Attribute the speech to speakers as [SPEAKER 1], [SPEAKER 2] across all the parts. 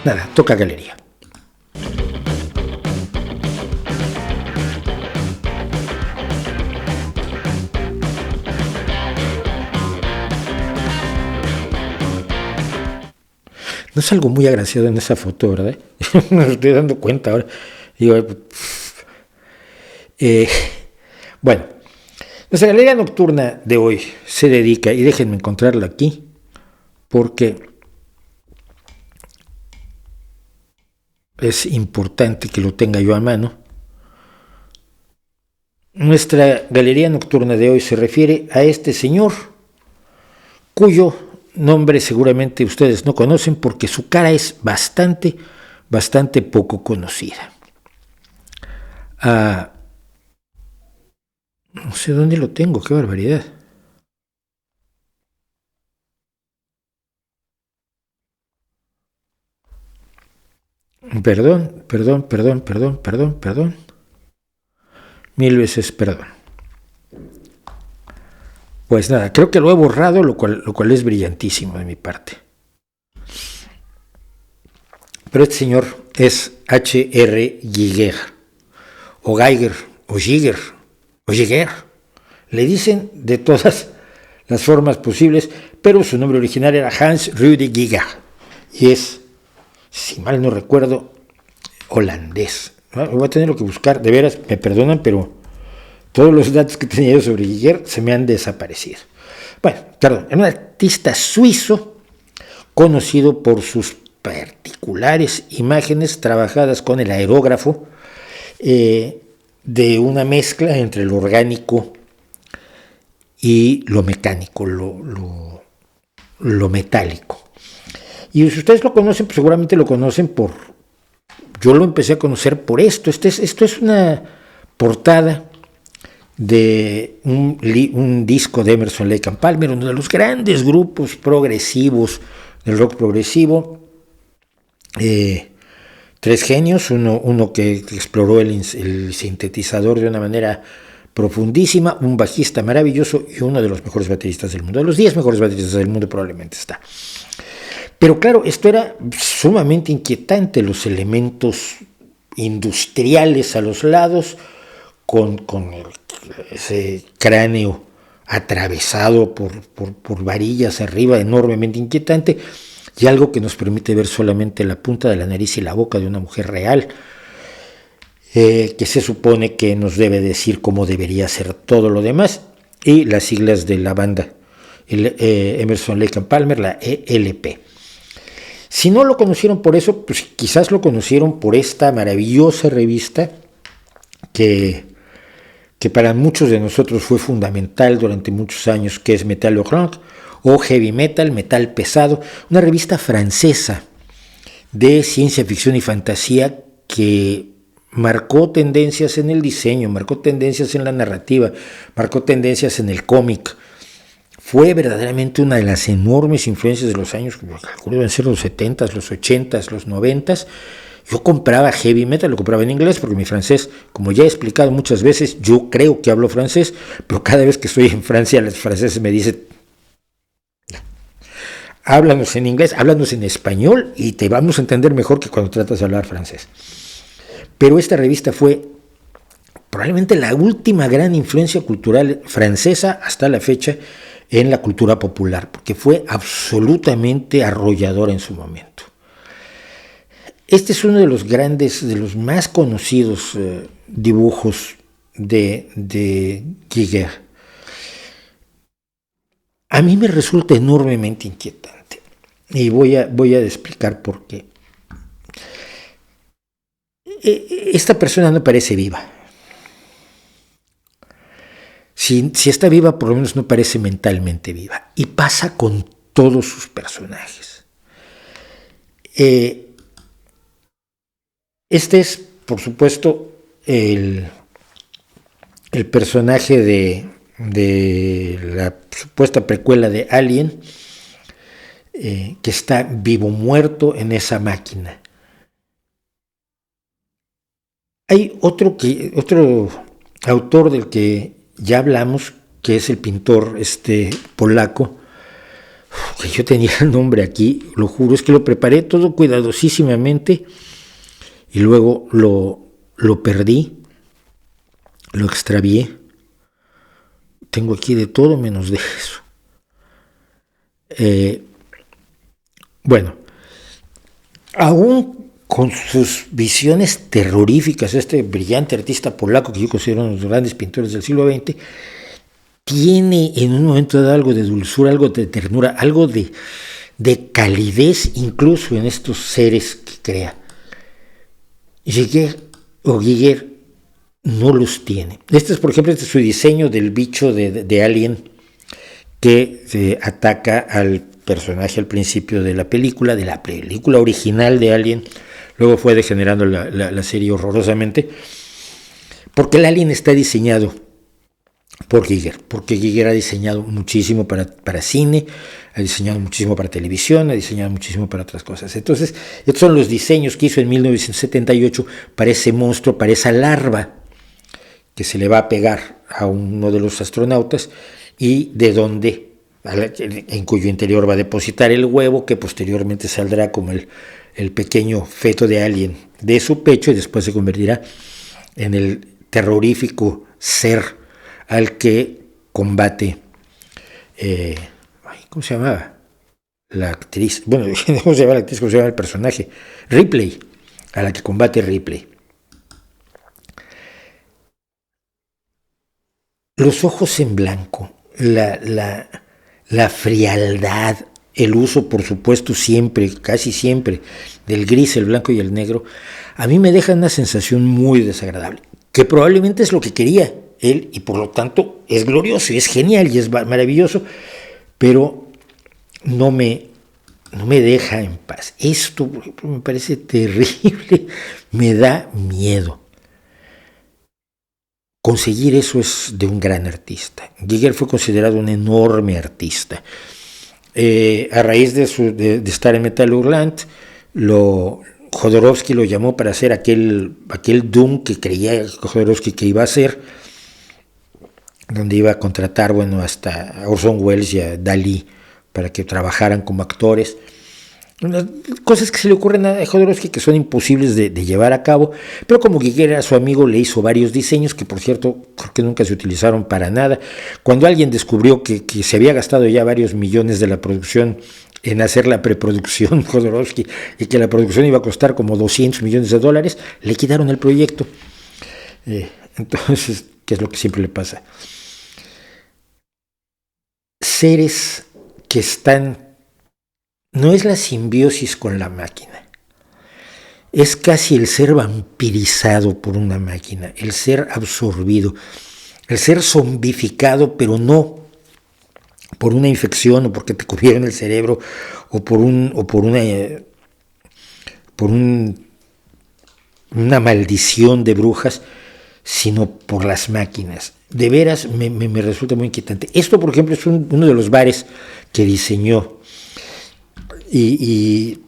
[SPEAKER 1] Nada, toca galería. No es algo muy agraciado en esa foto, ¿verdad? Me estoy dando cuenta ahora. Digo, bueno, nuestra galería nocturna de hoy se dedica, y déjenme encontrarla aquí, porque es importante que lo tenga yo a mano. Nuestra galería nocturna de hoy se refiere a este señor, cuyo nombre seguramente ustedes no conocen porque su cara es bastante poco conocida. No sé dónde lo tengo, qué barbaridad. Perdón. Mil veces perdón. Pues nada, creo que lo he borrado, lo cual es brillantísimo de mi parte. Pero este señor es H.R. Giger, o Geiger, o Giger, o Giger. Le dicen de todas las formas posibles, pero su nombre original era Hans Rudy Giger. Y es, si mal no recuerdo, holandés. Voy a tener que buscar, de veras, me perdonan, pero todos los datos que tenía yo sobre Giger se me han desaparecido. Bueno, perdón, era un artista suizo conocido por sus particulares imágenes trabajadas con el aerógrafo, de una mezcla entre lo orgánico y lo mecánico, lo metálico. Y si ustedes lo conocen, pues seguramente lo conocen por... Yo lo empecé a conocer por esto. Esto es una portada de un disco de Emerson, Lake and Palmer, uno de los grandes grupos progresivos del rock progresivo. Tres genios, uno que exploró el sintetizador de una manera profundísima, un bajista maravilloso y uno de los mejores bateristas del mundo, de los 10 mejores bateristas del mundo probablemente está. Pero claro, esto era sumamente inquietante, los elementos industriales a los lados, con ese cráneo atravesado por varillas arriba, enormemente inquietante, y algo que nos permite ver solamente la punta de la nariz y la boca de una mujer real, que se supone que nos debe decir cómo debería ser todo lo demás, y las siglas de la banda, Emerson, Lake and Palmer, la ELP. Si no lo conocieron por eso, pues quizás lo conocieron por esta maravillosa revista que para muchos de nosotros fue fundamental durante muchos años, que es Metal Rock o Heavy Metal, metal pesado, una revista francesa de ciencia ficción y fantasía que marcó tendencias en el diseño, marcó tendencias en la narrativa, marcó tendencias en el cómic. Fue verdaderamente una de las enormes influencias de los años, deben ser los 70s, los 80s, los 90s. Yo compraba heavy metal, lo compraba en inglés porque mi francés, como ya he explicado muchas veces, yo creo que hablo francés, pero cada vez que estoy en Francia, los franceses me dicen, háblanos en inglés, háblanos en español y te vamos a entender mejor que cuando tratas de hablar francés. Pero esta revista fue probablemente la última gran influencia cultural francesa hasta la fecha en la cultura popular, porque fue absolutamente arrolladora en su momento. Este es uno de los grandes, de los más conocidos dibujos de Giger. A mí me resulta enormemente inquietante y voy a explicar por qué. Esta persona no parece viva. Si está viva, por lo menos no parece mentalmente viva. Y pasa con todos sus personajes. Este es, por supuesto, el personaje de la supuesta precuela de Alien, que está vivo muerto en esa máquina. Hay otro autor del que ya hablamos, que es el pintor polaco que yo tenía el nombre aquí, lo juro, es que lo preparé todo cuidadosísimamente y luego lo perdí, lo extravié. Tengo aquí de todo menos de eso. Bueno, aún con sus visiones terroríficas, este brillante artista polaco que yo considero uno de los grandes pintores del siglo XX, tiene en un momento dado algo de dulzura, algo de ternura, algo de calidez incluso en estos seres que crea. Giger no los tiene. Este es, por ejemplo, su diseño del bicho de Alien que ataca al personaje al principio de la película original de Alien. Luego fue degenerando la serie horrorosamente, porque el Alien está diseñado por Giger, porque Giger ha diseñado muchísimo para cine, ha diseñado muchísimo para televisión, ha diseñado muchísimo para otras cosas. Entonces, estos son los diseños que hizo en 1978 para ese monstruo, para esa larva que se le va a pegar a uno de los astronautas y de donde, en cuyo interior va a depositar el huevo que posteriormente saldrá como el pequeño feto de Alien de su pecho y después se convertirá en el terrorífico ser al que combate, ¿cómo se llamaba? La actriz, bueno, ¿cómo se llama la actriz? ¿Cómo se llama el personaje? Ripley, a la que combate Ripley. Los ojos en blanco, la frialdad, el uso, por supuesto, siempre, casi siempre, del gris, el blanco y el negro, a mí me deja una sensación muy desagradable, que probablemente es lo que quería él y por lo tanto es glorioso y es genial y es maravilloso, pero no me deja en paz. Esto, por ejemplo, me parece terrible, me da miedo. Conseguir eso es de un gran artista. Giger fue considerado un enorme artista. A raíz de estar en Metal Hurlant, Jodorowsky lo llamó para hacer aquel Doom que creía Jodorowsky que iba a hacer, donde iba a contratar, hasta a Orson Welles y a Dalí para que trabajaran como actores. Unas cosas que se le ocurren a Jodorowsky que son imposibles de llevar a cabo, pero como Giger era su amigo, le hizo varios diseños que, por cierto, creo que nunca se utilizaron para nada. Cuando alguien descubrió que se había gastado ya varios millones de la producción en hacer la preproducción Jodorowsky y que la producción iba a costar como $200 millones, le quitaron el proyecto. Entonces, ¿qué es lo que siempre le pasa? Seres que están... No es la simbiosis con la máquina, es casi el ser vampirizado por una máquina, el ser absorbido, el ser zombificado, pero no por una infección o porque te cubrieron el cerebro o por una maldición de brujas, sino por las máquinas. De veras me resulta muy inquietante. Esto, por ejemplo, es uno de los bares que diseñó. Y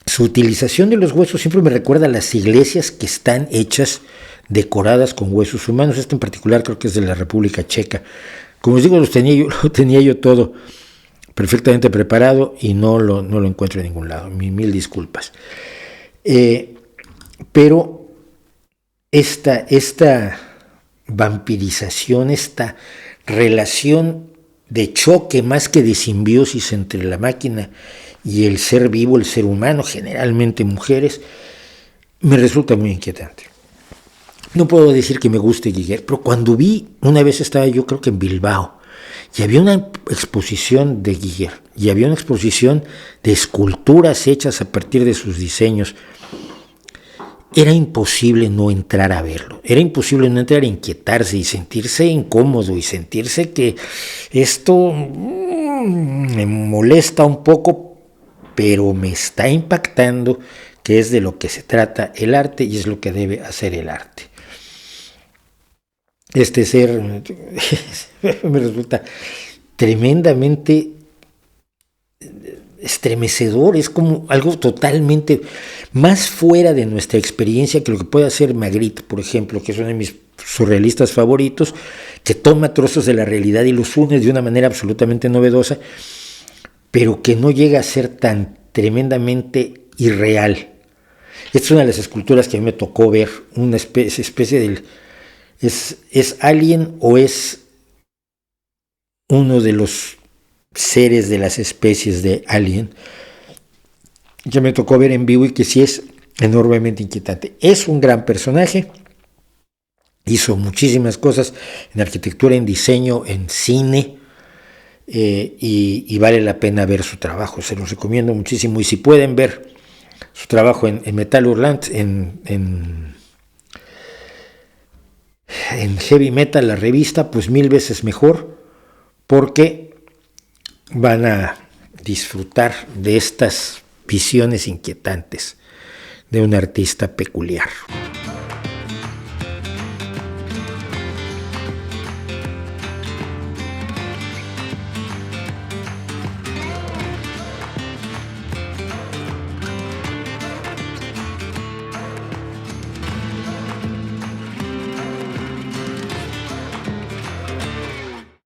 [SPEAKER 1] su utilización de los huesos siempre me recuerda a las iglesias que están hechas, decoradas con huesos humanos. Este en particular creo que es de la República Checa. Como os digo, lo tenía yo todo perfectamente preparado y no lo encuentro en ningún lado. Mil disculpas. Pero esta vampirización, esta relación de choque más que de simbiosis entre la máquina y el ser vivo, el ser humano, generalmente mujeres, me resulta muy inquietante. No puedo decir que me guste Giger, pero cuando una vez estaba yo creo que en Bilbao, y había una exposición de Giger, y había una exposición de esculturas hechas a partir de sus diseños. Era imposible no entrar a verlo, era imposible no entrar a inquietarse y sentirse incómodo y sentirse que esto me molesta un poco, pero me está impactando, que es de lo que se trata el arte y es lo que debe hacer el arte. Este ser me resulta tremendamente estremecedor, es como algo totalmente más fuera de nuestra experiencia que lo que puede hacer Magritte, por ejemplo, que es uno de mis surrealistas favoritos, que toma trozos de la realidad y los une de una manera absolutamente novedosa, pero que no llega a ser tan tremendamente irreal. Esta es una de las esculturas que a mí me tocó ver, una especie de... ¿Es Alien o es uno de los seres de las especies de Alien? Que me tocó ver en vivo y que sí es enormemente inquietante. Es un gran personaje, hizo muchísimas cosas en arquitectura, en diseño, en cine, y vale la pena ver su trabajo, se los recomiendo muchísimo. Y si pueden ver su trabajo en Metal Hurlant, en Heavy Metal, la revista, pues 1000 veces mejor, porque van a disfrutar de estas visiones inquietantes de un artista peculiar.